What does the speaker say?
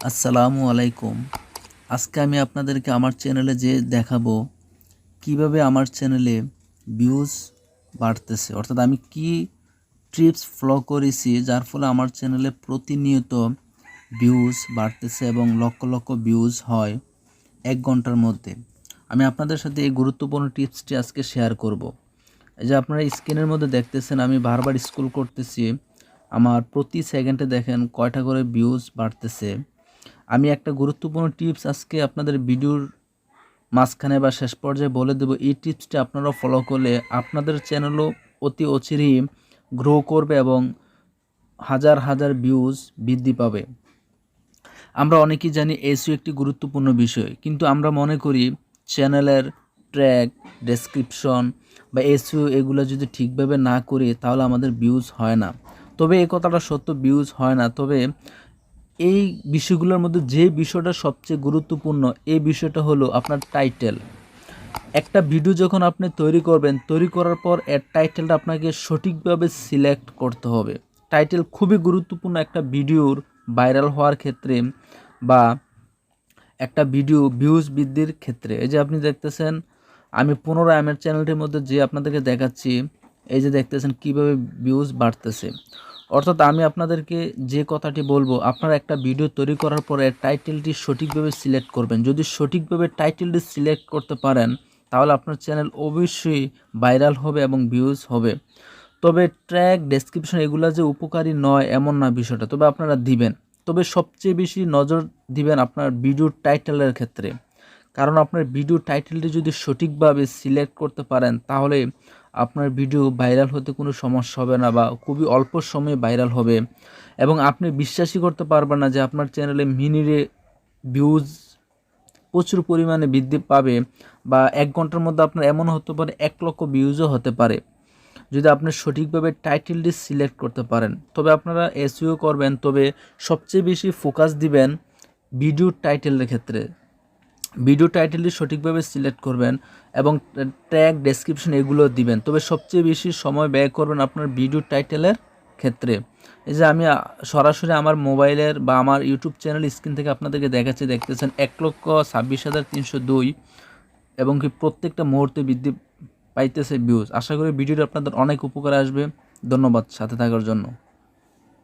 আসসালামু আলাইকুম। আজকে আমি আপনাদেরকে আমার চ্যানেলে যে দেখাবো কিভাবে আমার চ্যানেলে ভিউজ বাড়তেছে, অর্থাৎ আমি কি ট্রিপস ফলো করেছি যার ফলে আমার চ্যানেলে প্রতিনিয়ত ভিউজ বাড়তেছে এবং লক্ষ লক্ষ ভিউজ হয় 1 ঘন্টার মধ্যে। আমি আপনাদের সাথে এই গুরুত্বপূর্ণ টিপসটি আজকে শেয়ার করব। এই যে আপনারা স্ক্রিনের মধ্যে দেখতেছেন, আমি বারবার স্ক্রল করতেছি, আমার প্রতি সেকেন্ডে দেখেন কয়টা করে ভিউজ বাড়তেছে। আমি একটা গুরুত্বপূর্ণ টিপস আজকে আপনাদের ভিডিওর মাঝখানে বা শেষ পর্যায়ে বলে দেব। এই টিপসটি আপনারা ফলো করলে আপনাদের চ্যানেলও অতি অচিরেই গ্রো করবে এবং হাজার হাজার ভিউজ বৃদ্ধি পাবে। আমরা অনেকেই জানি এসইও একটি গুরুত্বপূর্ণ বিষয়, কিন্তু আমরা মনে করি চ্যানেলের ট্র্যাক, ডেসক্রিপশন বা এসইও এগুলো যদি ঠিকভাবে না করি তাহলে আমাদের ভিউজ হয় না। তবে এই কথাটা সত্য, ভিউজ হয় না। তবে এই বিষয়গুলোর মধ্যে যে বিষয়টা সবচেয়ে গুরুত্বপূর্ণ, এই বিষয়টা হলো আপনার টাইটেল। একটা ভিডিও যখন আপনি তৈরি করবেন, তৈরি করার পর এর টাইটেলটা আপনাকে সঠিকভাবে সিলেক্ট করতে হবে। টাইটেল খুবই গুরুত্বপূর্ণ একটা ভিডিওর ভাইরাল হওয়ার ক্ষেত্রে বা একটা ভিডিও ভিউজ বৃদ্ধির ক্ষেত্রে। এই যে আপনি দেখতেছেন, আমি 15 এর চ্যানেলটির মধ্যে যে আপনাদেরকে দেখাচ্ছি, এই যে দেখতেছেন কিভাবে ভিউজ বাড়তেছে। অর্থাৎ আমি আপনাদেরকে যে কথাটি বলবো, আপনারা একটা ভিডিও তৈরি করার পরে টাইটেলটি সঠিকভাবে সিলেক্ট করবেন। যদি সঠিকভাবে টাইটেলটি সিলেক্ট করতে পারেন তাহলে আপনার চ্যানেল অবশ্যই ভাইরাল হবে এবং ভিউজ হবে। তবে ট্র্যাক, ডেসক্রিপশন এগুলো যে উপকারী নয় এমন না বিষয়টা, তবে আপনারা দিবেন। তবে সবচেয়ে বেশি নজর দিবেন আপনার ভিডিওর টাইটেলের ক্ষেত্রে, কারণ আপনার ভিডিও টাইটেলটি যদি সঠিকভাবে সিলেক্ট করতে পারেন তাহলে আপনার ভিডিও ভাইরাল হতে কোনো সমস্যা হবে না বা খুবই অল্প সময়ে ভাইরাল হবে এবং আপনি বিশ্বাসই করতে পারবেন না যে আপনার চ্যানেলে মিনিটে ভিউজ প্রচুর পরিমাণে বৃদ্ধি পাবে বা 1 ঘন্টার মধ্যে আপনার এমন হতে পারে 1 লক্ষ ভিউজও হতে পারে যদি আপনি সঠিকভাবে টাইটেলটি সিলেক্ট করতে পারেন। তবে আপনারা এসইও করবেন, তবে সবচেয়ে বেশি ফোকাস দিবেন ভিডিও টাইটেলের ক্ষেত্রে। ভিডিও টাইটেলটি সঠিকভাবে সিলেক্ট করবেন এবং ট্যাগ, ডেসক্রিপশন এগুলো দিবেন। তবে সবচেয়ে বেশি সময় ব্যয় করবেন আপনার ভিডিও টাইটেলের ক্ষেত্রে। এই যে আমি সরাসরি আমার মোবাইলের বা আমার ইউটিউব চ্যানেল স্ক্রিন থেকে আপনাদেরকে দেখাচ্ছি, দেখতেছেন 1,26,302 এবং কি প্রত্যেকটা মুহূর্তে বৃদ্ধি পাইতেছে ভিউজ। আশা করি ভিডিওটি আপনাদের অনেক উপকারে আসবে। ধন্যবাদ সাথে থাকার জন্য।